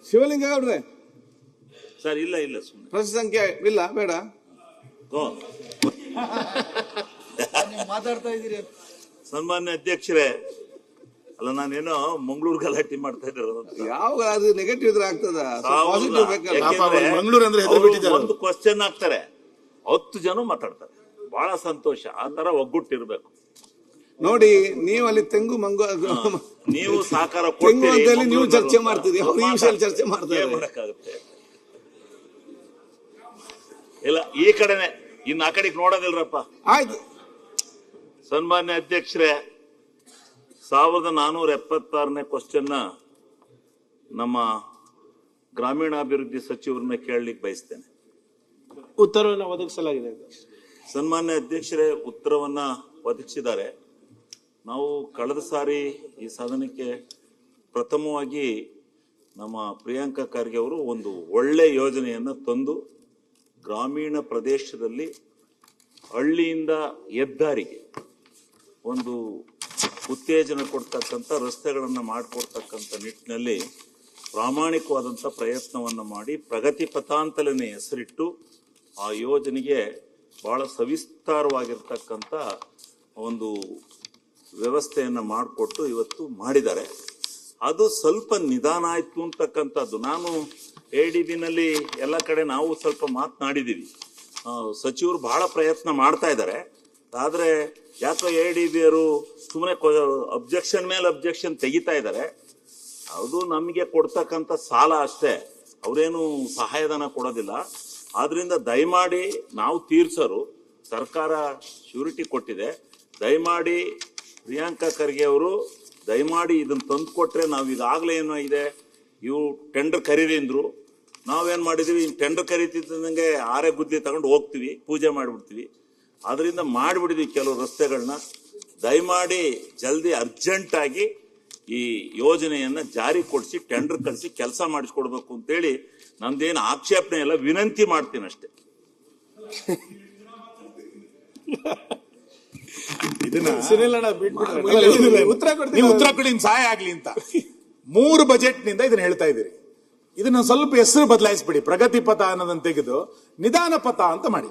ಶಿವಲಿಂಗೇಗೌಡ್ರೆ sir ಇಲ್ಲ ಇಲ್ಲ ಸುಮ್ಮನೆ ಪ್ರಶ್ನೆ ಸಂಖ್ಯೆ ಇಲ್ಲ ಬೇಡ ಮಾತಾಡ್ತಾ ಇದ್ದೀರಿ. ಸನ್ಮಾನ್ಯ ಅಧ್ಯಕ್ಷರೇ, ಅಲ್ಲ ನಾನೇನೋ ಮಂಗಳೂರು ಗಲಾಟೆ ಮಾಡ್ತಾ ಇದ್ದಾರೆ. ಯಾವ ಅದು ನೆಗೆಟಿವ್ ಇದ್ರೆ ಆಗ್ತದ, ಪಾಸಿಟಿವ್ ಬೇಕಲ್ಲ. ಮಂಗಳೂರು ಅಂದ್ರೆ ಒಂದು ಕ್ವಶನ್ ಹಾಕ್ತಾರೆ, 10 ಜನ ಮಾತಾಡ್ತಾರೆ. ಬಹಳ ಸಂತೋಷ. ಆ ತರ ಒಗ್ಗಟ್ಟಿರ್ಬೇಕು ನೋಡಿ. ನೀವು ಅಲ್ಲಿ ತೆಂಗು ನೀವು ಸಹಕಾರ ತೆಂಗು ಅಂತೇಳಿ ನೀವು ಚರ್ಚೆ ಮಾಡ್ತೀರಿ, ಅವ್ರು ಈ ವಿಷಯ ಚರ್ಚೆ ಮಾಡ್ತಾರೆ. ಮಾಡಕ್ಕಾಗುತ್ತೆ ಇಲ್ಲ, ಈ ಕಡೆನೆ, ಇನ್ನು ಆ ಕಡೆಗೆ ನೋಡೋದಿಲ್ರಪ್ಪ. ಆಯ್ತು. ಸನ್ಮಾನ್ಯ ಅಧ್ಯಕ್ಷರೇ, 1476ನೇ ಕ್ವಶನ್ನ ನಮ್ಮ ಗ್ರಾಮೀಣಾಭಿವೃದ್ಧಿ ಸಚಿವರನ್ನ ಕೇಳಲಿಕ್ಕೆ ಬಯಸ್ತೇನೆ. ಉತ್ತರವನ್ನು ಒದಗಿಸಲಾಗಿದೆ. ಸನ್ಮಾನ್ಯ ಅಧ್ಯಕ್ಷರೇ, ಉತ್ತರವನ್ನ ಒದಗಿಸಿದ್ದಾರೆ. ನಾವು ಕಳೆದ ಸಾರಿ ಈ ಸದನಕ್ಕೆ ಪ್ರಥಮವಾಗಿ ನಮ್ಮ ಪ್ರಿಯಾಂಕಾ ಖರ್ಗೆ ಅವರು ಒಂದು ಒಳ್ಳೆ ಯೋಜನೆಯನ್ನು ತಂದು ಗ್ರಾಮೀಣ ಪ್ರದೇಶದಲ್ಲಿ ಹಳ್ಳಿಯಿಂದ ಹೆದ್ದಾರಿಗೆ ಒಂದು ಉತ್ತೇಜನ ಕೊಡ್ತಕ್ಕಂಥ, ರಸ್ತೆಗಳನ್ನು ಮಾಡಿಕೊಡ್ತಕ್ಕಂಥ ನಿಟ್ಟಿನಲ್ಲಿ ಪ್ರಾಮಾಣಿಕವಾದಂಥ ಪ್ರಯತ್ನವನ್ನು ಮಾಡಿ ಪ್ರಗತಿ ಪಥ ಅಂತಲೇ ಹೆಸರಿಟ್ಟು ಆ ಯೋಜನೆಗೆ ಬಹಳ ಸವಿಸ್ತಾರವಾಗಿರ್ತಕ್ಕಂಥ ಒಂದು ವ್ಯವಸ್ಥೆಯನ್ನು ಮಾಡಿಕೊಟ್ಟು ಇವತ್ತು ಮಾಡಿದ್ದಾರೆ. ಅದು ಸ್ವಲ್ಪ ನಿಧಾನ ಆಯ್ತು ಅಂತಕ್ಕಂಥದ್ದು. ನಾನು ADB-ನಲ್ಲಿ ಎಲ್ಲ ಕಡೆ ನಾವು ಸ್ವಲ್ಪ ಮಾತನಾಡಿದ್ದೀವಿ. ಸಚಿವರು ಬಹಳ ಪ್ರಯತ್ನ ಮಾಡ್ತಾ ಇದ್ದಾರೆ. ಆದರೆ ಯಾಕೋ ADB-ಯವರು ಸುಮ್ಮನೆ ಅಬ್ಜೆಕ್ಷನ್ ಮೇಲೆ ಅಬ್ಜೆಕ್ಷನ್ ತೆಗಿತಾ ಇದ್ದಾರೆ. ಅದು ನಮಗೆ ಕೊಡ್ತಕ್ಕಂಥ ಸಾಲ ಅಷ್ಟೇ, ಅವರೇನು ಸಹಾಯಧನ ಕೊಡೋದಿಲ್ಲ. ಆದ್ರಿಂದ ದಯಮಾಡಿ ನಾವು ತೀರ್ಸರು, ಸರ್ಕಾರ ಶ್ಯೂರಿಟಿ ಕೊಟ್ಟಿದೆ, ದಯಮಾಡಿ ಪ್ರಿಯಾಂಕಾ ಖರ್ಗೆ ಅವರು ದಯಮಾಡಿ ಇದನ್ನು ತಂದು ಕೊಟ್ರೆ ನಾವು ಈಗಾಗಲೇ ಏನೋ ಇದೆ, ಇವು ಟೆಂಡರ್ ಕರೀರಿ ಅಂದ್ರು. ನಾವೇನು ಮಾಡಿದೀವಿ, ಟೆಂಡರ್ ಕರೀತಿದ್ದಂಗೆ ಆರೆ ಗುದ್ದಿ ತಗೊಂಡು ಹೋಗ್ತೀವಿ, ಪೂಜೆ ಮಾಡಿಬಿಡ್ತೀವಿ. ಅದರಿಂದ ಮಾಡಿಬಿಡಿದ್ವಿ ಕೆಲವು ರಸ್ತೆಗಳನ್ನ. ದಯಮಾಡಿ ಜಲ್ದಿ ಅರ್ಜೆಂಟಾಗಿ ಈ ಯೋಜನೆಯನ್ನು ಜಾರಿ ಕೊಡಿಸಿ ಟೆಂಡರ್ ಕಳಿಸಿ ಕೆಲಸ ಮಾಡಿಸ್ಕೊಡ್ಬೇಕು ಅಂತೇಳಿ ನಂದೇನು ಆಕ್ಷೇಪಣೆ ಇಲ್ಲ, ವಿನಂತಿ ಮಾಡ್ತೀನಿ ಅಷ್ಟೇ. ಉತ್ತರ ಕೊಡಿ, ಸಹಾಯ ಆಗ್ಲಿ ಅಂತ 3 ಬಜೆಟ್ ನಿಂದ ಇದನ್ನ ಹೇಳ್ತಾ ಇದ್ದೀರಿ. ಇದನ್ನ ಸ್ವಲ್ಪ ಹೆಸರು ಬದಲಾಯಿಸ್ಬಿಡಿ, ಪ್ರಗತಿ ಪಥ ಅನ್ನೋದನ್ನ ತೆಗೆದು ನಿಧಾನ ಪಥ ಅಂತ ಮಾಡಿ.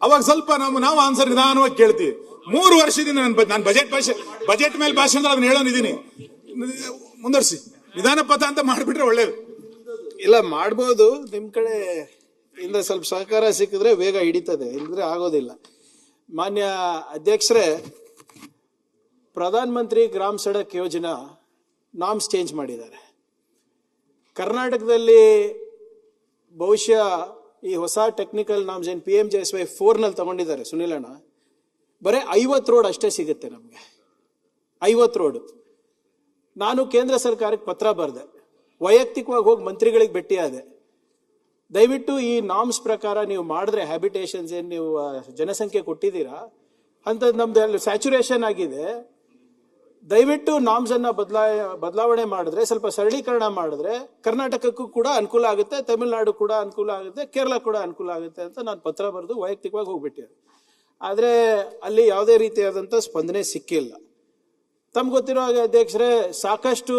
ಅವಾಗ ಸ್ವಲ್ಪ ನಾವು ಆನ್ಸರ್ ನಿಧಾನವಾಗಿ ಕೇಳ್ತೀವಿ. 3 ವರ್ಷದಿಂದ ನಾನು ಬಜೆಟ್ ಮೇಲೆ ಭಾಷಣ ಅದನ್ನ ಹೇಳೋನಿದ್ದೀನಿ, ಮುಂದುವರ್ಸಿ. ನಿಧಾನ ಪಥ ಅಂತ ಮಾಡಿಬಿಟ್ರೆ ಒಳ್ಳೇದು. ಇಲ್ಲ, ಮಾಡ್ಬೋದು. ನಿಮ್ ಕಡೆ ಇಂದ ಸ್ವಲ್ಪ ಸಹಕಾರ ಸಿಕ್ಕಿದ್ರೆ ಬೇಗ ಹಿಡಿತದೆ, ಇಲ್ಲದ್ರೆ ಆಗೋದಿಲ್ಲ. ಮಾನ್ಯ ಅಧ್ಯಕ್ಷರೇ, ಪ್ರಧಾನ ಮಂತ್ರಿ ಗ್ರಾಮ್ ಸಡಕ್ ಯೋಜನಾ ನಾಮ್ಸ್ ಚೇಂಜ್ ಮಾಡಿದ್ದಾರೆ. ಕರ್ನಾಟಕದಲ್ಲಿ ಬಹುಶಃ ಈ ಹೊಸ ಟೆಕ್ನಿಕಲ್ ನಾಮ್ಸ್ ಏನು PMJSY 4 ತಗೊಂಡಿದ್ದಾರೆ ಸುನಿಲಣ್ಣ, ಬರೀ 50 ರೋಡ್ ಅಷ್ಟೇ ಸಿಗುತ್ತೆ ನಮಗೆ. 50 ರೋಡ್. ನಾನು ಕೇಂದ್ರ ಸರ್ಕಾರಕ್ಕೆ ಪತ್ರ ಬರೆದೆ, ವೈಯಕ್ತಿಕವಾಗಿ ಹೋಗಿ ಮಂತ್ರಿಗಳಿಗೆ ಭೇಟಿಯಾದೆ. ದಯವಿಟ್ಟು ಈ ನಾಮ್ಸ್ ಪ್ರಕಾರ ನೀವು ಮಾಡಿದ್ರೆ, ಹ್ಯಾಬಿಟೇಷನ್ಸ್ ಏನು ನೀವು ಜನಸಂಖ್ಯೆ ಕೊಟ್ಟಿದ್ದೀರಾ ಅಂಥದ್ದು ನಮ್ದು ಸ್ಯಾಚುರೇಷನ್ ಆಗಿದೆ, ದಯವಿಟ್ಟು ನಾಮ್ಸ್ ಅನ್ನ ಬದಲಾವಣೆ ಮಾಡಿದ್ರೆ, ಸ್ವಲ್ಪ ಸರಳೀಕರಣ ಮಾಡಿದ್ರೆ ಕರ್ನಾಟಕಕ್ಕೂ ಕೂಡ ಅನುಕೂಲ ಆಗುತ್ತೆ, ತಮಿಳುನಾಡು ಕೂಡ ಅನುಕೂಲ ಆಗುತ್ತೆ, ಕೇರಳ ಕೂಡ ಅನುಕೂಲ ಆಗುತ್ತೆ ಅಂತ ನಾನು ಪತ್ರ ಬರೆದು ವೈಯಕ್ತಿಕವಾಗಿ ಹೋಗ್ಬಿಟ್ಟಿದ್ದೆ. ಆದರೆ ಅಲ್ಲಿ ಯಾವುದೇ ರೀತಿಯಾದಂಥ ಸ್ಪಂದನೆ ಸಿಕ್ಕಿಲ್ಲ. ತಮ್ಗೆ ಗೊತ್ತಿರೋ ಹಾಗೆ ಅಧ್ಯಕ್ಷರೇ, ಸಾಕಷ್ಟು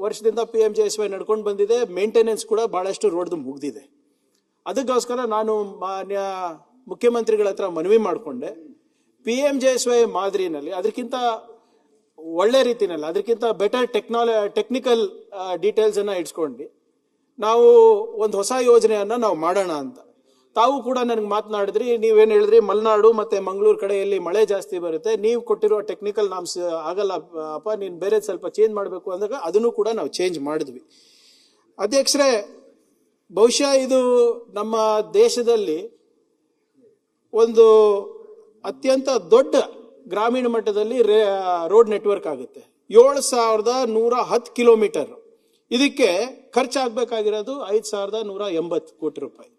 ವರ್ಷದಿಂದ PMJSY ನಡ್ಕೊಂಡು ಬಂದಿದೆ, ಮೇಂಟೆನೆನ್ಸ್ ಕೂಡ ಬಹಳಷ್ಟು ರೋಡ್ದು ಮುಗ್ದಿದೆ. ಅದಕ್ಕೋಸ್ಕರ ನಾನು ಮಾನ್ಯ ಮುಖ್ಯಮಂತ್ರಿಗಳ ಹತ್ರ ಮನವಿ ಮಾಡಿಕೊಂಡೆ, PMJSY ಮಾದರಿನಲ್ಲಿ ಅದಕ್ಕಿಂತ ಒಳ್ಳೆ ರೀತಿನಲ್ಲಿ, ಅದಕ್ಕಿಂತ ಬೆಟರ್ ಟೆಕ್ನಿಕಲ್ ಡೀಟೇಲ್ಸ್ ಅನ್ನ ಇಟ್ಸ್ಕೊಂಡು ನಾವು ಒಂದು ಹೊಸ ಯೋಜನೆಯನ್ನ ನಾವು ಮಾಡೋಣ ಅಂತ. ತಾವು ಕೂಡ ನನಗೆ ಮಾತನಾಡಿದ್ರಿ, ನೀವೇನು ಹೇಳಿದ್ರಿ, ಮಲೆನಾಡು ಮತ್ತೆ ಮಂಗಳೂರು ಕಡೆಯಲ್ಲಿ ಮಳೆ ಜಾಸ್ತಿ ಬರುತ್ತೆ, ನೀವು ಕೊಟ್ಟಿರೋ ಟೆಕ್ನಿಕಲ್ ನಾಮ್ಸ್ ಆಗಲ್ಲ ಅಪ್ಪ, ನೀನು ಬೇರೆ ಸ್ವಲ್ಪ ಚೇಂಜ್ ಮಾಡಬೇಕು ಅಂದಾಗ ಅದನ್ನು ಕೂಡ ನಾವು ಚೇಂಜ್ ಮಾಡಿದ್ವಿ. ಅಧ್ಯಕ್ಷರೇ, ಬಹುಶಃ ಇದು ನಮ್ಮ ದೇಶದಲ್ಲಿ ಒಂದು ಅತ್ಯಂತ ದೊಡ್ಡ ಗ್ರಾಮೀಣ ಮಟ್ಟದಲ್ಲಿ ರೋಡ್ ನೆಟ್ವರ್ಕ್ ಆಗುತ್ತೆ. 7110 ಕಿಲೋಮೀಟರ್. ಇದಕ್ಕೆ ಖರ್ಚಾಗಬೇಕಾಗಿರೋದು 5180 ಕೋಟಿ ರೂಪಾಯಿ.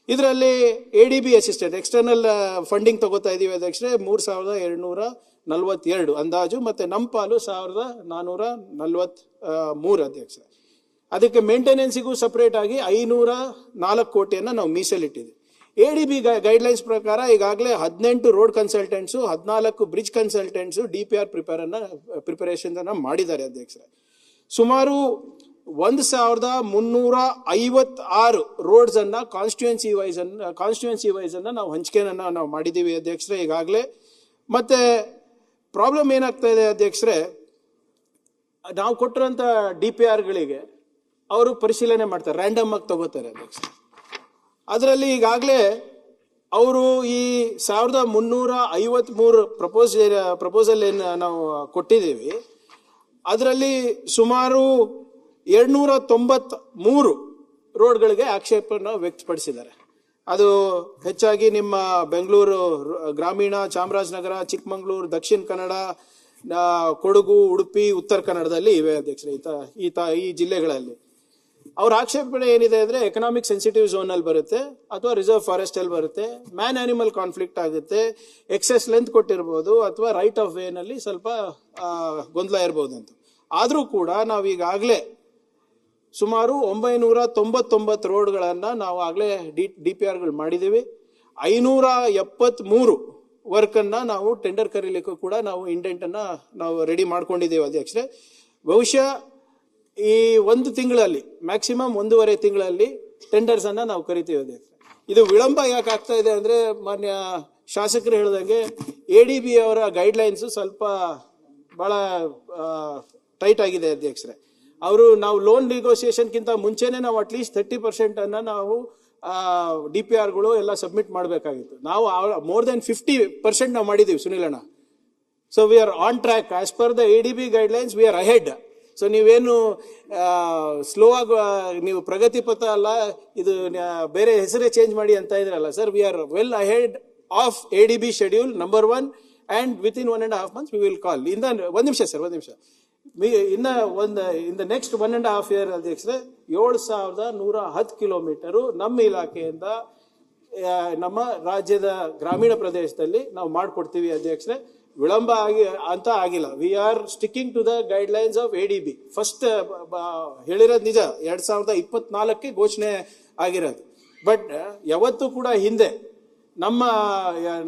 ಇದರಲ್ಲಿ ADB ಅಸಿಸ್ಟೆಂಟ್ ಎಕ್ಸ್ಟರ್ನಲ್ ಫಂಡಿಂಗ್ ತಗೋತಾ ಇದೀವಿ ಅಧ್ಯಕ್ಷರೇ, 3242 ಅಂದಾಜು, ಮತ್ತೆ ನಮ್ಮ ಪಾಲು 1443 ಅಧ್ಯಕ್ಷರೇ. ಅದಕ್ಕೆ ಮೇಂಟೆನೆನ್ಸಿಗೂ ಸಪರೇಟ್ ಆಗಿ 504 ಕೋಟಿಯನ್ನು ನಾವು ಮೀಸಲಿಟ್ಟಿದ್ದೀವಿ. ADB ಗೈಡ್ಲೈನ್ಸ್ ಪ್ರಕಾರ ಈಗಾಗಲೇ 18 ರೋಡ್ ಕನ್ಸಲ್ಟೆಂಟ್ಸು, 14 ಬ್ರಿಡ್ಜ್ ಕನ್ಸಲ್ಟೆಂಟ್ಸು DPR ಪ್ರಿಪರೇಷನ್ ಮಾಡಿದ್ದಾರೆ ಅಧ್ಯಕ್ಷರೇ. ಸುಮಾರು 1356 ರೋಡ್ಸ್ ಅನ್ನ ಕಾನ್ಸ್ಟಿಟ್ಯೂನ್ಸಿ ವೈಸ್ ಅನ್ನ ನಾವು ಹಂಚಿಕೆಯನ್ನ ನಾವು ಮಾಡಿದ್ದೀವಿ ಅಧ್ಯಕ್ಷರೇ ಈಗಾಗಲೇ. ಮತ್ತೆ ಪ್ರಾಬ್ಲಮ್ ಏನಾಗ್ತಾ ಇದೆ ಅಧ್ಯಕ್ಷರೇ, ನಾವು ಕೊಟ್ಟಿರೋಂಥ DPRಗಳಿಗೆ ಅವರು ಪರಿಶೀಲನೆ ಮಾಡ್ತಾರೆ, ರ್ಯಾಂಡಮ್ ಆಗಿ ತಗೋತಾರೆ ಅಧ್ಯಕ್ಷ. ಅದರಲ್ಲಿ ಈಗಾಗಲೇ ಅವರು ಈ 1353 ಪ್ರಪೋಸಲ್ ಏನು ನಾವು ಕೊಟ್ಟಿದ್ದೀವಿ, ಅದರಲ್ಲಿ ಸುಮಾರು 293 ರೋಡ್ಗಳಿಗೆ ಆಕ್ಷೇಪವನ್ನು ವ್ಯಕ್ತಪಡಿಸಿದ್ದಾರೆ. ಅದು ಹೆಚ್ಚಾಗಿ ನಿಮ್ಮ ಬೆಂಗಳೂರು ಗ್ರಾಮೀಣ, ಚಾಮರಾಜನಗರ, ಚಿಕ್ಕಮಗಳೂರು, ದಕ್ಷಿಣ ಕನ್ನಡ, ಕೊಡಗು, ಉಡುಪಿ, ಉತ್ತರ ಕನ್ನಡದಲ್ಲಿ ಇವೆ ಅಧ್ಯಕ್ಷರೇ. ಈ ಜಿಲ್ಲೆಗಳಲ್ಲಿ ಅವ್ರ ಆಕ್ಷೇಪಣೆ ಏನಿದೆ ಅಂದ್ರೆ ಎಕನಾಮಿಕ್ ಸೆನ್ಸಿಟಿವ್ ಝೋನ್ ಅಲ್ಲಿ ಬರುತ್ತೆ ಅಥವಾ ರಿಸರ್ವ್ ಫಾರೆಸ್ಟ್ ಅಲ್ಲಿ ಬರುತ್ತೆ, ಮ್ಯಾನ್ ಆನಿಮಲ್ ಕಾನ್ಫ್ಲಿಕ್ಟ್ ಆಗುತ್ತೆ, ಎಕ್ಸೆಸ್ ಲೆಂತ್ ಕೊಟ್ಟಿರ್ಬೋದು ಅಥವಾ ರೈಟ್ ಆಫ್ ವೇ ನಲ್ಲಿ ಸ್ವಲ್ಪ ಗೊಂದಲ ಇರ್ಬೋದು ಅಂತ. ಆದ್ರೂ ಕೂಡ ನಾವು ಈಗಾಗಲೇ ಸುಮಾರು 999 ರೋಡ್ಗಳನ್ನ ನಾವು ಆಗಲೇ DPRಗಳು ಮಾಡಿದ್ದೀವಿ. 573 ವರ್ಕ್ ಅನ್ನ ನಾವು ಟೆಂಡರ್ ಕರೀಲಿಕ್ಕೂ ಕೂಡ ನಾವು ಇಂಡೆಂಟ್ ಅನ್ನ ನಾವು ರೆಡಿ ಮಾಡ್ಕೊಂಡಿದ್ದೇವೆ ಅಧ್ಯಕ್ಷರೇ. ಬಹುಶಃ ಈ 1 ತಿಂಗಳಲ್ಲಿ ಮ್ಯಾಕ್ಸಿಮಮ್ 1.5 ತಿಂಗಳಲ್ಲಿ ಟೆಂಡರ್ಸ್ ಅನ್ನ ನಾವು ಕರಿತೀವಿ ಅಧ್ಯಕ್ಷ. ಇದು ವಿಳಂಬ ಯಾಕೆ ಆಗ್ತಾ ಇದೆ ಅಂದ್ರೆ, ಮಾನ್ಯ ಶಾಸಕರು ಹೇಳಿದಂಗೆ ADB ಅವರ ಗೈಡ್ಲೈನ್ಸ್ ಸ್ವಲ್ಪ ಬಹಳ ಟೈಟ್ ಆಗಿದೆ ಅಧ್ಯಕ್ಷರೇ. ನಾವು ಲೋನ್ ನೆಗೋಸಿಯೇಷನ್ಗಿಂತ ಮುಂಚೆನೆ ನಾವು ಅಟ್ಲೀಸ್ಟ್ 30% ಅನ್ನ ನಾವು DPRಗಳು ಎಲ್ಲ ಸಬ್ಮಿಟ್ ಮಾಡಬೇಕಾಗಿತ್ತು. ನಾವು ಮೋರ್ ದೆನ್ 50% ನಾವು ಮಾಡಿದ್ದೀವಿ ಸುನಿಲಣ್ಣ. So we are on track as per the ADB guidelines, we are ahead. So ನೀವೇನು ಸ್ಲೋ ಆಗಿ ನೀವು ಪ್ರಗತಿ ಪಥ ಅಲ್ಲ, ಇದು ಬೇರೆ ಹೆಸರೇ ಚೇಂಜ್ ಮಾಡಿ ಅಂತ ಇದ್ರಲ್ಲ sir. We are well ahead of ADB schedule number 1 and within 1.5 months we will call. ಒಂದು ನಿಮಿಷ sir, in the next 1.5 year ಅಧ್ಯಕ್ಷರೇ 7110 ಕಿಲೋಮೀಟರ್ ನಮ್ಮ ಇಲಾಖೆಯಿಂದ ನಮ್ಮ ರಾಜ್ಯದ ಗ್ರಾಮೀಣ ಪ್ರದೇಶದಲ್ಲಿ ನಾವು ಮಾಡಿಕೊಡ್ತೀವಿ ಅಧ್ಯಕ್ಷರೇ. ವಿಳಂಬ ಆಗಿಲ್ಲ. We are sticking to the guidelines of ADB. First ಹೇಳಿರೋದು ನಿಜ, 2024ಕ್ಕೆ ಘೋಷಣೆ ಆಗಿರೋದು. ಬಟ್ ಯಾವತ್ತೂ ಕೂಡ ಹಿಂದೆ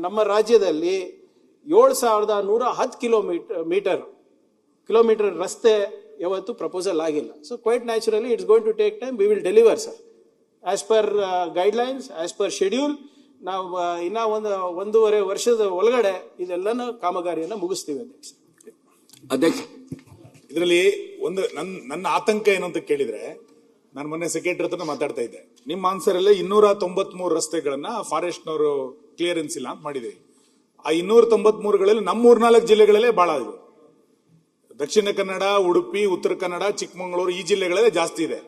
ನಮ್ಮ ರಾಜ್ಯದಲ್ಲಿ 7110 ಕಿಲೋಮೀಟರ್ ರಸ್ತೆ ಯಾವತ್ತು ಪ್ರಪೋಸಲ್ ಆಗಿಲ್ಲ. So quite naturally it's going to take time. We will deliver sir as per guidelines, as per schedule. ನಾವು ಇನ್ನ 1.5 ವರ್ಷದ ಒಳಗಡೆ ಇದೆಲ್ಲನ ಕಾಮಗಾರಿಯನ್ನ ಮುಗಿಸ್ತೀವಿ ಅಧ್ಯಕ್ಷ. ಇದರಲ್ಲಿ ನನ್ನ ಆತಂಕ ಏನು ಅಂತ ಕೇಳಿದ್ರೆ, ನಾನು ಮೊನ್ನೆ ಸೆಕ್ರೆಟರಿ ಹತ್ರ ಮಾತಾಡ್ತಾ ಇದ್ದೆ. ನಿಮ್ಮ ಆನ್ಸರ್ ಅಲ್ಲೇ 293 ರಸ್ತೆಗಳನ್ನ ಫಾರೆಸ್ಟ್ನವರು ಕ್ಲಿಯರೆನ್ಸ್ ಇಲ್ಲ ಅಂತ ಮಾಡಿದ್ರಿ. ಆ 293ಗಳಲ್ಲಿ ನಮ್ಮ 3-4 ಜಿಲ್ಲೆಗಳಲ್ಲೇ ಬಹಳ ಇದೆ. ದಕ್ಷಿಣ ಕನ್ನಡ, ಉಡುಪಿ, ಉತ್ತರ ಕನ್ನಡ, ಚಿಕ್ಕಮಗಳೂರು ಈ ಜಿಲ್ಲೆಗಳಲ್ಲೇ ಜಾಸ್ತಿ ಇದೆ.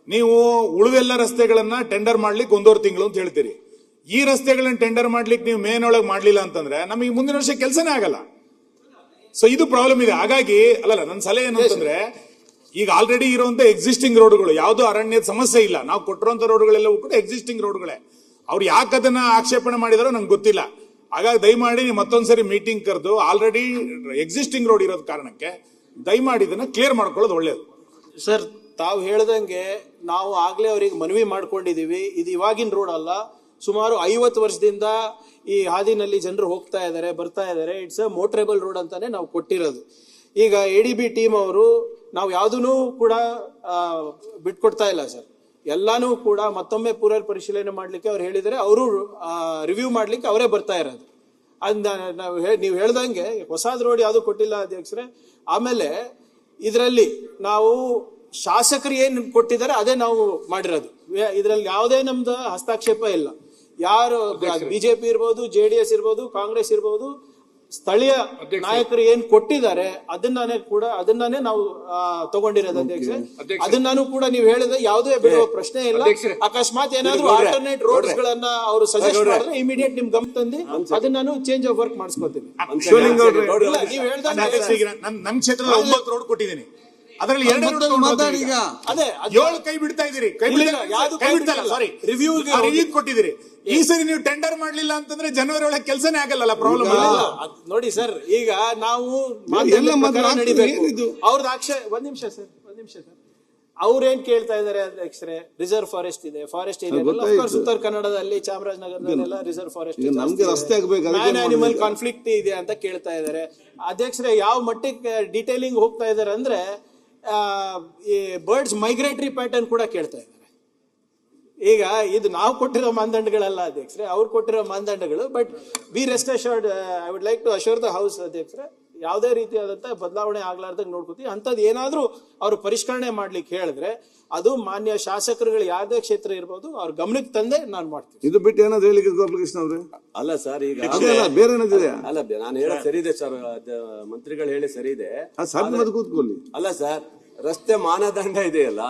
ನೀವು ಉಳಿದೆಲ್ಲ ರಸ್ತೆಗಳನ್ನ ಟೆಂಡರ್ ಮಾಡ್ಲಿಕ್ಕೆ 1.5 ತಿಂಗಳು ಅಂತ ಹೇಳ್ತೀರಿ. ಈ ರಸ್ತೆಗಳನ್ನ ಟೆಂಡರ್ ಮಾಡ್ಲಿಕ್ಕೆ ನೀವು ಮೇನೊಳಗೆ ಮಾಡ್ಲಿಲ್ಲ ಅಂತಂದ್ರೆ ನಮಗೆ ಮುಂದಿನ ವರ್ಷ ಕೆಲಸನೇ ಆಗಲ್ಲ. ಸೊ ಇದು ಪ್ರಾಬ್ಲಮ್ ಇದೆ. ಹಾಗಾಗಿ ನನ್ನ ಸಲಹೆ ಏನು ಅಂತಂದ್ರೆ, ಈಗ ಆಲ್ರೆಡಿ ಇರುವಂತ ಎಕ್ಸಿಸ್ಟಿಂಗ್ ರೋಡ್ಗಳು, ಯಾವ್ದು ಅರಣ್ಯದ ಸಮಸ್ಯೆ ಇಲ್ಲ. ನಾವು ಕೊಟ್ಟಿರುವಂತ ರೋಡ್ಗಳೆಲ್ಲವೂ ಕೂಡ ಎಕ್ಸಿಸ್ಟಿಂಗ್ ರೋಡ್ಗಳೇ. ಅವ್ರು ಯಾಕೆ ಅದನ್ನ ಆಕ್ಷೇಪಣೆ ಮಾಡಿದಾರೋ ನಂಗೆ ಗೊತ್ತಿಲ್ಲ. ಹಾಗಾಗಿ ದಯಮಾಡಿ ಮತ್ತೊಂದ್ಸರಿ ಮೀಟಿಂಗ್ ಕರೆದು, ಆಲ್ರೆಡಿ ಎಕ್ಸಿಸ್ಟಿಂಗ್ ರೋಡ್ ಇರೋದ್ ಕಾರಣಕ್ಕೆ ದಯಮಾಡಿ ಇದನ್ನ ಕ್ಲಿಯರ್ ಮಾಡ್ಕೊಳ್ಳೋದು ಒಳ್ಳೇದು. ಸರ್, ತಾವು ಹೇಳ್ದಂಗೆ ನಾವು ಆಗ್ಲೇ ಅವರಿಗೆ ಮನವಿ ಮಾಡ್ಕೊಂಡಿದೀವಿ. ಇದು ಇವಾಗಿನ ರೋಡ್ ಅಲ್ಲ, ಸುಮಾರು 50 ವರ್ಷದಿಂದ ಈ ಹಾದಿನಲ್ಲಿ ಜನರು ಹೋಗ್ತಾ ಇದ್ದಾರೆ, ಬರ್ತಾ ಇದ್ದಾರೆ. ಇಟ್ಸ್ ಅ ಮೋಟ್ರೇಬಲ್ ರೋಡ್ ಅಂತಾನೆ ನಾವು ಕೊಟ್ಟಿರೋದು. ಈಗ ADB ಟೀಮ್ ಅವರು ನಾವು ಯಾವುದೂ ಕೂಡ ಬಿಟ್ಕೊಡ್ತಾ ಇಲ್ಲ ಸರ್. ಎಲ್ಲಾನು ಕೂಡ ಮತ್ತೊಮ್ಮೆ ಪರಿಶೀಲನೆ ಮಾಡ್ಲಿಕ್ಕೆ ಅವ್ರು ಹೇಳಿದರೆ, ಅವರು ರಿವ್ಯೂ ಮಾಡ್ಲಿಕ್ಕೆ ಅವರೇ ಬರ್ತಾ ಇರೋದು. ನೀವು ಹೇಳ್ದಂಗೆ ಹೊಸದ್ ರೋಡ್ ಯಾವುದು ಕೊಟ್ಟಿಲ್ಲ ಅಧ್ಯಕ್ಷರೇ. ಆಮೇಲೆ ಇದರಲ್ಲಿ ನಾವು ಶಾಸಕರು ಏನ್ ಕೊಟ್ಟಿದ್ದಾರೆ ಅದೇ ನಾವು ಮಾಡಿರೋದು. ಇದರಲ್ಲಿ ಯಾವುದೇ ನಮ್ದು ಹಸ್ತಕ್ಷೇಪ ಇಲ್ಲ. ಯಾರು BJP ಇರ್ಬೋದು, JDS ಇರ್ಬೋದು, ಕಾಂಗ್ರೆಸ್ ಇರ್ಬೋದು, ಸ್ಥಳೀಯ ನಾಯಕರು ಏನ್ ಕೊಟ್ಟಿದ್ದಾರೆ ಅದನ್ನೇ ನಾವು ತಗೊಂಡಿರೋದು ಅಧ್ಯಕ್ಷ. ಅದನ್ನಾನು ಕೂಡ ನೀವು ಹೇಳಿದ್ರೆ ಯಾವುದೇ ಬಿಡುವ ಪ್ರಶ್ನೆ ಇಲ್ಲ. ಅಕಸ್ಮಾತ್ ಏನಾದ್ರು ಆಲ್ಟರ್ನೇಟ್ ರೋಡ್ಸ್ ಗಳನ್ನ ಅವರು ಸಜೆಸ್ಟ್ ಮಾಡಿದ್ರೆ ಇಮಿಡಿಯೇಟ್ ನಿಮ್ ಗಮನ ತಂದು ಅದನ್ನಾನು ಚೇಂಜ್ ಆಫ್ ವರ್ಕ್ ಮಾಡಿಸ್ಕೊತೀನಿ. ನೀವು ಹೇಳ್ದಂಗೆ ನನ್ನ ಕ್ಷೇತ್ರದಲ್ಲಿ 9 ರೋಡ್ ಕೊಟ್ಟಿದ್ದೀನಿ. ಅದರಲ್ಲಿ 7 ಕೈ ಬಿಡ್ತಾ ಇದೀರಿ. ರಿವ್ಯೂ ಕೊಟ್ಟಿದ್ದೀರಿ. ಈ ಸರಿ ನೀವು ಟೆಂಡರ್ ಮಾಡ್ಲಿಲ್ಲ ಅಂತಂದ್ರೆ ಜನವರಿ ಒಳಗೆ ಕೆಲಸನೇ ಆಗಲ್ಲ. ಪ್ರಾಬ್ಲಮ್ ನೋಡಿ ಸರ್, ಈಗ ನಾವು ಅವ್ರದ್ದು ಒಂದ್ ನಿಮಿಷ ಸರ್. ಅವ್ರೇನ್ ಕೇಳ್ತಾ ಇದಾರೆ ಅಧ್ಯಕ್ಷರೇ, ರಿಸರ್ವ್ ಫಾರೆಸ್ಟ್ ಇದೆ, ಫಾರೆಸ್ಟ್ ಏರಿಯಾ ಉತ್ತರ ಕನ್ನಡದಲ್ಲಿ, ಚಾಮರಾಜನಗರದಲ್ಲೆಲ್ಲ reserve forest, man animal conflict ಇದೆ ಅಂತ ಕೇಳ್ತಾ ಇದಾರೆ ಅಧ್ಯಕ್ಷರೇ. ಯಾವ ಮಟ್ಟಿಗೆ ಡೀಟೇಲಿಂಗ್ ಹೋಗ್ತಾ ಇದಾರೆ ಅಂದ್ರೆ, ಈ ಬರ್ಡ್ಸ್ ಮೈಗ್ರೇಟರಿ ಪ್ಯಾಟರ್ನ್ ಕೂಡ ಕೇಳ್ತಾ ಇದ್ದಾರೆ. ಈಗ ಇದು ನಾವು ಕೊಟ್ಟಿರೋ ಮಾನದಂಡಗಳಲ್ಲ ಅಧ್ಯಕ್ಷರೇ, ಅವ್ರು ಕೊಟ್ಟಿರೋ ಮಾನದಂಡಗಳು. But we rest assured, I would like to assure the house ಅಧ್ಯಕ್ಷರೇ, ಯಾವುದೇ ರೀತಿಯಾದಂಥ ಬದಲಾವಣೆ ಆಗ್ಲಾರ್ದಂಗೆ ನೋಡ್ಕೋತೀವಿ. ಅಂಥದ್ದು ಏನಾದರೂ ಅವರು ಪರಿಷ್ಕರಣೆ ಮಾಡ್ಲಿಕ್ಕೆ ಹೇಳಿದ್ರೆ ಅದು ಮಾನ್ಯ ಶಾಸಕರುಗಳು ಯಾವುದೇ ಕ್ಷೇತ್ರ ಇರ್ಬೋದು ಅವ್ರ ಗಮನಕ್ಕೆ ತಂದೆ ನಾನು ಮಾಡ್ತೀನಿ. ಇದು ಬಿಟ್ಟು ಏನಾದ್ರು ಹೇಳಿಕೆ ಗೋಪಾಲಕೃಷ್ಣ ಅವ್ರೆ? ಅಲ್ಲ ಸರ್, ಈಗ ಬೇರೆ ಏನಿದೆ? ಅಲ್ಲ, ನಾನು ಹೇಳೋದು ಸರಿ ಇದೆ ಸರ್, ಮಂತ್ರಿಗಳು ಹೇಳಿ ಸರಿ ಇದೆ. ಕೂತ್ಕೊಳ್ಳಿ. ಅಲ್ಲ ಸರ್, ರಸ್ತೆ ಮಾನದಂಡ ಇದೆಯಲ್ಲ,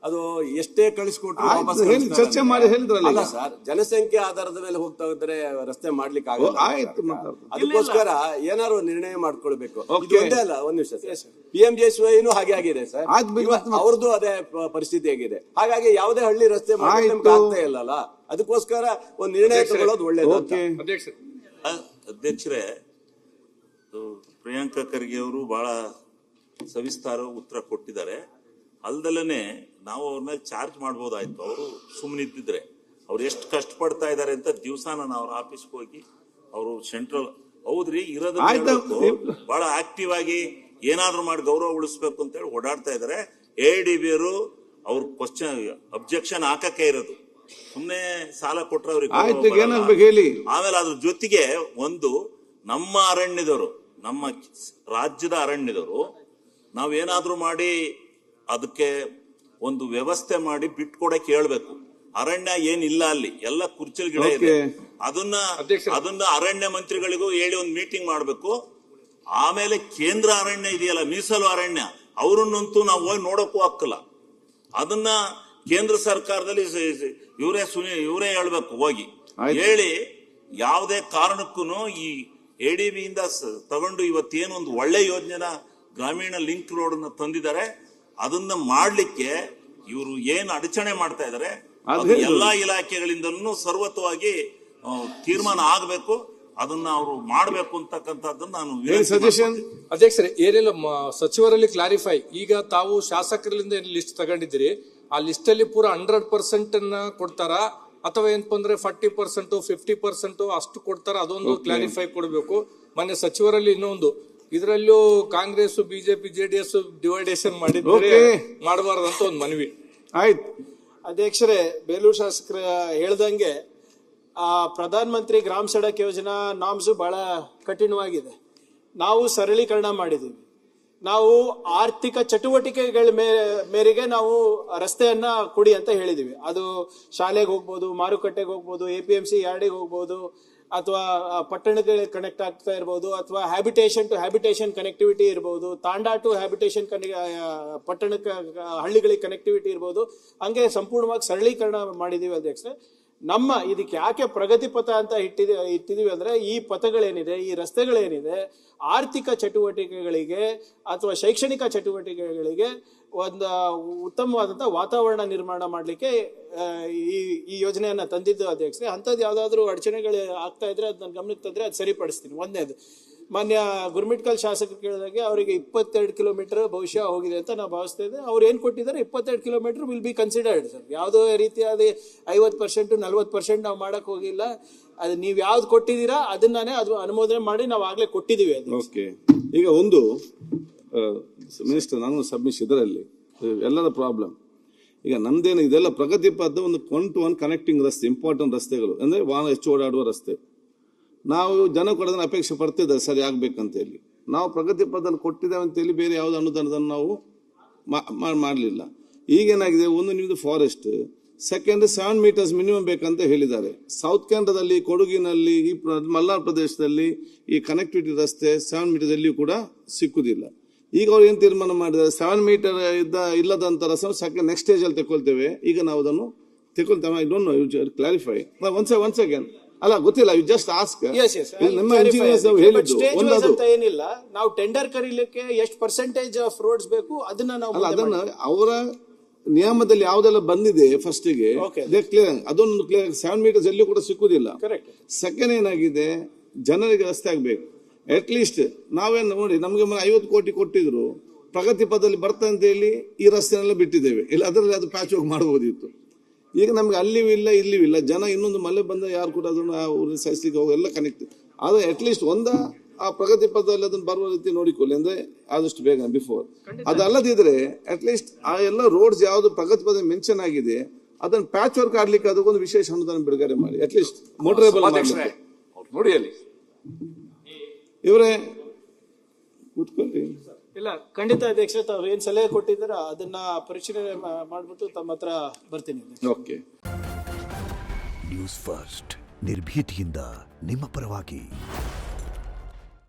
ಅದು ಎಷ್ಟೇ ಕಳಿಸ್ಕೊಟ್ರು ವಾಪಸ್ ಚರ್ಚೆ ಮಾಡಿ ಹೇಳಿದ್ರಲ್ಲ. ಅಲ್ಲ ಸರ್, ಜನಸಂಖ್ಯೆ ಆಧಾರದ ಮೇಲೆ ಹೋಗ್ತಾ ಇದ್ರೆ ರಸ್ತೆ ಮಾಡ್ಲಿಕ್ಕೆ ಆಗಲ್ಲ. ಆಯ್ತು, ಅದಕ್ಕೋಸ್ಕರ ಏನಾದ್ರು ನಿರ್ಣಯ ಮಾಡ್ಕೊಳ್ಬೇಕು. ಇದು ಒಂದೇ ಅಲ್ಲ, ಒಂದ್ ನಿಮಿಷ ಸರ್, PMJSY ಹಾಗೆ ಆಗಿದೆ ಸರ್, ಅವ್ರದ್ದು ಅದೇ ಪರಿಸ್ಥಿತಿ ಆಗಿದೆ. ಹಾಗಾಗಿ ಯಾವುದೇ ಹಳ್ಳಿ ರಸ್ತೆ ಮಾಡ್ಲಿಕ್ಕೆ ಆಗ್ತಾ ಇಲ್ಲಲ್ಲ, ಅದಕ್ಕೋಸ್ಕರ ಒಂದ್ ನಿರ್ಣಯ ತಗೊಳ್ಳೋದು ಒಳ್ಳೇದು. ಅಧ್ಯಕ್ಷರೇ, ಪ್ರಿಯಾಂಕಾ ಖರ್ಗೆ ಅವರು ಬಹಳ ಸವಿಸ್ತಾರ ಉತ್ತರ ಕೊಟ್ಟಿದ್ದಾರೆ. ಅಲ್ದಲ್ಲೇ ನಾವು ಅವ್ರ ಮೇಲೆ ಚಾರ್ಜ್ ಮಾಡ್ಬೋದಾಯ್ತು. ಅವರು ಸುಮ್ಮನಿದ್ದಿದ್ರೆ ಅವ್ರು ಎಷ್ಟು ಕಷ್ಟಪಡ್ತಾ ಇದ್ದಾರೆ ಅಂತ ದಿವಸ ನಾನು ಅವ್ರ ಆಫೀಸ್ಗೆ ಹೋಗಿ ಅವರು ಸೆಂಟ್ರಲ್ ಹೌದ್ರಿ ಇರೋದು ಬಹಳ ಆಕ್ಟಿವ್ ಆಗಿ ಏನಾದ್ರು ಮಾಡಿ ಗೌರವ ಉಳಿಸ್ಬೇಕು ಅಂತ ಹೇಳಿ ಓಡಾಡ್ತಾ ಇದಾರೆ. AIDB ಅವರು ಅವ್ರ ಕ್ವಶನ್ ಅಬ್ಜೆಕ್ಷನ್ ಹಾಕಕ್ಕೆ ಇರೋದು, ಸುಮ್ನೆ ಸಾಲ ಕೊಟ್ರೆ ಅವ್ರಿಗೆ. ಆಮೇಲೆ ಅದ್ರ ಜೊತೆಗೆ ಒಂದು ನಮ್ಮ ಅರಣ್ಯದವರು, ನಮ್ಮ ರಾಜ್ಯದ ಅರಣ್ಯದವರು ನಾವೇನಾದ್ರೂ ಮಾಡಿ ಅದಕ್ಕೆ ಒಂದು ವ್ಯವಸ್ಥೆ ಮಾಡಿ ಬಿಟ್ಕೊಡಕ್ಕೆ ಹೇಳ್ಬೇಕು. ಅರಣ್ಯ ಏನಿಲ್ಲ ಅಲ್ಲಿ, ಎಲ್ಲ ಕುರ್ಚಲ್ ಗಿಡ ಇದೆ. ಅದನ್ನ ಅರಣ್ಯ ಮಂತ್ರಿಗಳಿಗೂ ಹೇಳಿ ಒಂದು ಮೀಟಿಂಗ್ ಮಾಡ್ಬೇಕು. ಆಮೇಲೆ ಕೇಂದ್ರ ಅರಣ್ಯ ಇದೆಯಲ್ಲ, ಮೀಸಲು ಅರಣ್ಯ, ಅವರನ್ನಂತೂ ನಾವು ಹೋಗಿ ನೋಡಕ್ಕೂ ಹಾಕಲ್ಲ. ಅದನ್ನ ಕೇಂದ್ರ ಸರ್ಕಾರದಲ್ಲಿ ಇವರೇ ಹೇಳ್ಬೇಕು, ಹೋಗಿ ಹೇಳಿ ಯಾವುದೇ ಕಾರಣಕ್ಕೂ ಈ ADB ಇಂದ ತಗೊಂಡು ಇವತ್ತೇನು ಒಂದು ಒಳ್ಳೆ ಯೋಜನೆನ ಗ್ರಾಮೀಣ ಲಿಂಕ್ ರೋಡ್ ಅನ್ನ ತಂದಿದ್ದಾರೆ, ಅದನ್ನ ಮಾಡ್ಲಿಕ್ಕೆ ಇವರು ಏನ್ ಅಡಚಣೆ ಮಾಡ್ತಾ ಇದಾರೆ ಎಲ್ಲಾ ಇಲಾಖೆಗಳಿಂದಲೂ ಸರ್ವತವಾಗಿ ತೀರ್ಮಾನ ಆಗಬೇಕು. ಅದನ್ನ ಅವರು ಮಾಡಬೇಕು ಅಂತಕ್ಕಂಥದ್ದನ್ನ ನಾನು ಸಜೆಷನ್. ಅಧ್ಯಕ್ಷರೇ, ಏನಿಲ್ಲ, ಸಚಿವರಲ್ಲಿ ಕ್ಲಾರಿಫೈ, ಈಗ ತಾವು ಶಾಸಕರಿಂದ ಲಿಸ್ಟ್ ತಗೊಂಡಿದ್ದೀರಿ, ಆ ಲಿಸ್ಟ್ ಅಲ್ಲಿ ಪೂರ 100% ಅನ್ನ ಕೊಡ್ತಾರ ಅಥವಾ ಏನಪ್ಪ ಅಂದ್ರೆ 40% 50% ಅಷ್ಟು ಕೊಡ್ತಾರ? ಅದೊಂದು ಕ್ಲಾರಿಫೈ ಕೊಡಬೇಕು. ಮೊನ್ನೆ ಸಚಿವರಲ್ಲಿ ಇನ್ನೊಂದು, ಇದರಲ್ಲೂ ಕಾಂಗ್ರೆಸ್ BJP JDS ಡಿವೈಡೇಷನ್ ಮಾಡಿದ್ರೆ ಮಾಡಬಾರ್ದಂತ ಒಂದು ಮನವಿ. ಆಯ್ತು ಅಧ್ಯಕ್ಷರೇ, ಬೇಲೂರು ಶಾಸಕರ ಹೇಳ್ದಂಗೆ ಪ್ರಧಾನ ಮಂತ್ರಿ ಗ್ರಾಮ ಸಡಕ್ ಯೋಜನಾ ನಾಮ್ಸು ಬಹಳ ಕಠಿಣವಾಗಿದೆ. ನಾವು ಸರಳೀಕರಣ ಮಾಡಿದೀವಿ. ನಾವು ಆರ್ಥಿಕ ಚಟುವಟಿಕೆಗಳ ಮೇರೆಗೆ ನಾವು ರಸ್ತೆಯನ್ನ ಕೊಡಿ ಅಂತ ಹೇಳಿದೀವಿ. ಅದು ಶಾಲೆಗೆ ಹೋಗ್ಬೋದು, ಮಾರುಕಟ್ಟೆಗೆ ಹೋಗ್ಬೋದು, APMC ಯಾರ್ಡಿಗೆ ಹೋಗ್ಬೋದು, ಅಥವಾ ಪಟ್ಟಣಕ್ಕೆ ಕನೆಕ್ಟ್ ಆಗ್ತಾ ಇರ್ಬೋದು, ಅಥವಾ ಹ್ಯಾಬಿಟೇಷನ್ ಟು ಹ್ಯಾಬಿಟೇಷನ್ ಕನೆಕ್ಟಿವಿಟಿ ಇರ್ಬೋದು, ತಾಂಡಾ ಟು ಹ್ಯಾಬಿಟೇಷನ್ ಪಟ್ಟಣಕ್ಕೆ ಹಳ್ಳಿಗಳಿಗೆ ಕನೆಕ್ಟಿವಿಟಿ ಇರ್ಬೋದು. ಹಂಗೆ ಸಂಪೂರ್ಣವಾಗಿ ಸರಳೀಕರಣ ಮಾಡಿದೀವಿ ಅಧ್ಯಕ್ಷರೇ. ನಮ್ಮ ಇದಕ್ಕೆ ಯಾಕೆ ಪ್ರಗತಿ ಪಥ ಅಂತ ಇಟ್ಟಿದೀವಿ ಅಂದ್ರೆ, ಈ ಪಥಗಳೇನಿದೆ, ಈ ರಸ್ತೆಗಳೇನಿದೆ, ಆರ್ಥಿಕ ಚಟುವಟಿಕೆಗಳಿಗೆ ಅಥವಾ ಶೈಕ್ಷಣಿಕ ಚಟುವಟಿಕೆಗಳಿಗೆ ಒಂದು ಉತ್ತಮವಾದಂಥ ವಾತಾವರಣ ನಿರ್ಮಾಣ ಮಾಡಲಿಕ್ಕೆ ಈ ಯೋಜನೆಯನ್ನ ತಂದಿದ್ದು ಅಧ್ಯಕ್ಷರೇ. ಅಂಥದ್ದು ಯಾವ್ದಾದ್ರು ಅಡಚಣೆಗಳು ಆಗ್ತಾ ಇದ್ರೆ ಅದು ನನ್ನ ಗಮನಕ್ಕೆ ತಂದ್ರೆ ಅದು ಸರಿಪಡಿಸ್ತೀನಿ. ಒಂದನೇದು, ಮಾನ್ಯ ಗುರ್ಮಿಟ್ಕಲ್ ಶಾಸಕರು ಕೇಳಿದಾಗೆ ಅವರಿಗೆ 22 ಕಿಲೋಮೀಟರ್ ಬಹುಶಃ ಹೋಗಿದೆ ಅಂತ ನಾವು ಭಾವಿಸ್ತಾ ಇದ್ದೆ. ಅವ್ರು ಏನ್ ಕೊಟ್ಟಿದ್ದಾರೆ 22 kilometre will be considered sir. ಯಾವುದೇ ರೀತಿಯಾದ 50% 40% ನಾವು ಮಾಡಕ್ ಹೋಗಿಲ್ಲ. ಅದು ನೀವು ಯಾವ್ದು ಕೊಟ್ಟಿದ್ದೀರಾ ಅದನ್ನೇ ಅದು ಅನುಮೋದನೆ ಮಾಡಿ ನಾವು ಆಗ್ಲೇ ಕೊಟ್ಟಿದೀವಿ. ಓಕೆ, ಈಗ ಒಂದು ಮಿನಿಸ್ಟರ್ ನಾನು ಸಬ್ಮಿಷನ್ ಇದರಲ್ಲಿ ಎಲ್ಲರ ಪ್ರಾಬ್ಲಮ್. ಈಗ ನಮ್ದೇನು ಇದೆಲ್ಲ ಪ್ರಗತಿ ಪಥ ಒಂದು 1 to 1 ಕನೆಕ್ಟಿಂಗ್ ರಸ್ತೆ, ಇಂಪಾರ್ಟೆಂಟ್ ರಸ್ತೆಗಳು ಅಂದ್ರೆ ವಾಹನ ಹೆಚ್ಚು ಓಡಾಡುವ ರಸ್ತೆ. ನಾವು ಜನ ಕೊಡೋದನ್ನ ಅಪೇಕ್ಷೆ ಪಡ್ತಿದ್ದಾರೆ ಸರಿ ಆಗ್ಬೇಕಂತ ಹೇಳಿ. ನಾವು ಪ್ರಗತಿ ಪಥದಲ್ಲಿ ಕೊಟ್ಟಿದ್ದೇವೆ ಅಂತೇಳಿ ಬೇರೆ ಯಾವ್ದು ಅನುದಾನದನ್ನು ನಾವು ಮಾಡಲಿಲ್ಲ. ಈಗೇನಾಗಿದೆ, ಒಂದು ನಿಮ್ದು ಫಾರೆಸ್ಟ್, ಸೆಕೆಂಡ್ 7 ಮೀಟರ್ಸ್ ಮಿನಿಮಮ್ ಬೇಕಂತ ಹೇಳಿದ್ದಾರೆ. ಸೌತ್ ಕೇಂದ್ರದಲ್ಲಿ, ಕೊಡಗಿನಲ್ಲಿ, ಈ ಮಲ್ನಾಡ್ ಪ್ರದೇಶದಲ್ಲಿ ಈ ಕನೆಕ್ಟಿವಿಟಿ ರಸ್ತೆ 7 ಮೀಟರ್ ಎಲ್ಲಿಯೂ ಕೂಡ ಸಿಕ್ಕುದಿಲ್ಲ. ಈಗ ಅವ್ರು ಏನ್ ತೀರ್ಮಾನ ಮಾಡಿದ್ದಾರೆ, 7 ಮೀಟರ್ ಇಲ್ಲದಂತ ರಸ್ತೆ ಸೆಕೆಂಡ್ ನೆಕ್ಸ್ಟ್ ಸ್ಟೇಜ್ ಅಲ್ಲಿ ತಗೊಳ್ತೇವೆ. ಈಗ ನಾವು ಅದನ್ನು ತಗೊಳ್ತೇವೆ. I don't know, you clarify once again. ಅಲ್ಲ ಗೊತ್ತಿಲ್ಲ, ಯು ಜಸ್ಟ್ ಆಸ್ಕ್. ನಮ್ಮ ಇಂಜಿನಿಯರ್ಸ್ ಹೇಳಿದ್ದು ಏನಿಲ್ಲ, ನಾವು ಟೆಂಡರ್ ಕರೀಲಿಕ್ಕೆ ಎಷ್ಟು ಪರ್ಸೆಂಟೇಜ್ ಆಫ್ ರೋಡ್ಸ್ ಬೇಕು ಅದನ್ನ ನಾವು ಅದನ್ನ ಅವರ ನಿಯಮದಲ್ಲಿ ಯಾವ್ದೆಲ್ಲ ಬಂದಿದೆ ಫಸ್ಟಿಗೆ ಕ್ಲಿಯರ್, ಅದೊಂದು ಕ್ಲಿಯರ್. 7 ಮೀಟರ್ಸ್ ಎಲ್ಲಿಯೂ ಕೂಡ ಸಿಕ್ಕುದಿಲ್ಲ. ಸೆಕೆಂಡ್ ಏನಾಗಿದೆ, ಜನರಿಗೆ ರಸ್ತೆ ಆಗ್ಬೇಕು. ಅಟ್ ಲೀಸ್ಟ್ ನಾವೇನು ನೋಡಿ, ನಮ್ಗೆ 50 ಕೋಟಿ ಕೊಟ್ಟಿದ್ರು, ಪ್ರಗತಿ ಪಥದಲ್ಲಿ ಬರ್ತಾ ಅಂತ ಹೇಳಿ ಈ ರಸ್ತೆನೆಲ್ಲ ಬಿಟ್ಟಿದ್ದೇವೆ. ಇಲ್ಲ ಅದರಲ್ಲಿ ಅದು ಪ್ಯಾಚ್ ವರ್ಕ್ ಮಾಡಬಹುದಿತ್ತು. ಈಗ ನಮ್ಗೆ ಅಲ್ಲಿಯೂ ಇಲ್ಲ ಇಲ್ಲಿಯೂ ಇಲ್ಲ. ಜನ ಇನ್ನೊಂದು ಮಳೆ ಬಂದ ಯಾರು ಕೂಡ ಅದನ್ನು ಸಹಿಸ್ಲಿಕ್ಕೆ ಹೋಗಿ ಎಲ್ಲ ಕನೆಕ್ಟ್. ಆದರೆ ಅಟ್ ಲೀಸ್ಟ್ ಆ ಪ್ರಗತಿ ಪಥದಲ್ಲಿ ಅದನ್ನ ಬರುವ ರೀತಿ ನೋಡಿಕೊಳ್ಳಿ, ಅಂದ್ರೆ ಆದಷ್ಟು ಬೇಗ ಬಿಫೋರ್. ಅದಲ್ಲದಿದ್ರೆ ಅಟ್ಲೀಸ್ಟ್ ಆ ಎಲ್ಲ ರೋಡ್ಸ್ ಯಾವ್ದು ಪ್ರಗತಿ ಪಥ ಮೆನ್ಷನ್ ಆಗಿದೆ ಅದನ್ನ ಪ್ಯಾಚ್ ವರ್ಕ್ ಆಡ್ಲಿಕ್ಕೆ ಅದಕ್ಕೊಂದು ವಿಶೇಷ ಅನುದಾನ ಬಿಡುಗಡೆ ಮಾಡಿ, ಅಟ್ಲೀಸ್ಟ್ ಮೋಟರೇಬಲ್ ನೋಡಿ ಅಲ್ಲಿ ಇವರೇ ಕೂತ್ಕೊಳ್ಳಿ. ಇಲ್ಲ ಖಂಡಿತ ಅಧ್ಯಕ್ಷ, ತಾವು ಏನ್ ಸಲಹೆ ಕೊಟ್ಟಿದ್ದೀರಾ ಅದನ್ನ ಪರಿಶೀಲನೆ ಮಾಡ್ಬಿಟ್ಟು ತಮ್ಮ ಹತ್ರ ಬರ್ತೀನಿ. ಓಕೆ. ನ್ಯೂಸ್ ಫಸ್ಟ್ ನಿರ್ಭೀತಿಯಿಂದ ನಿಮ್ಮ ಪರವಾಗಿ.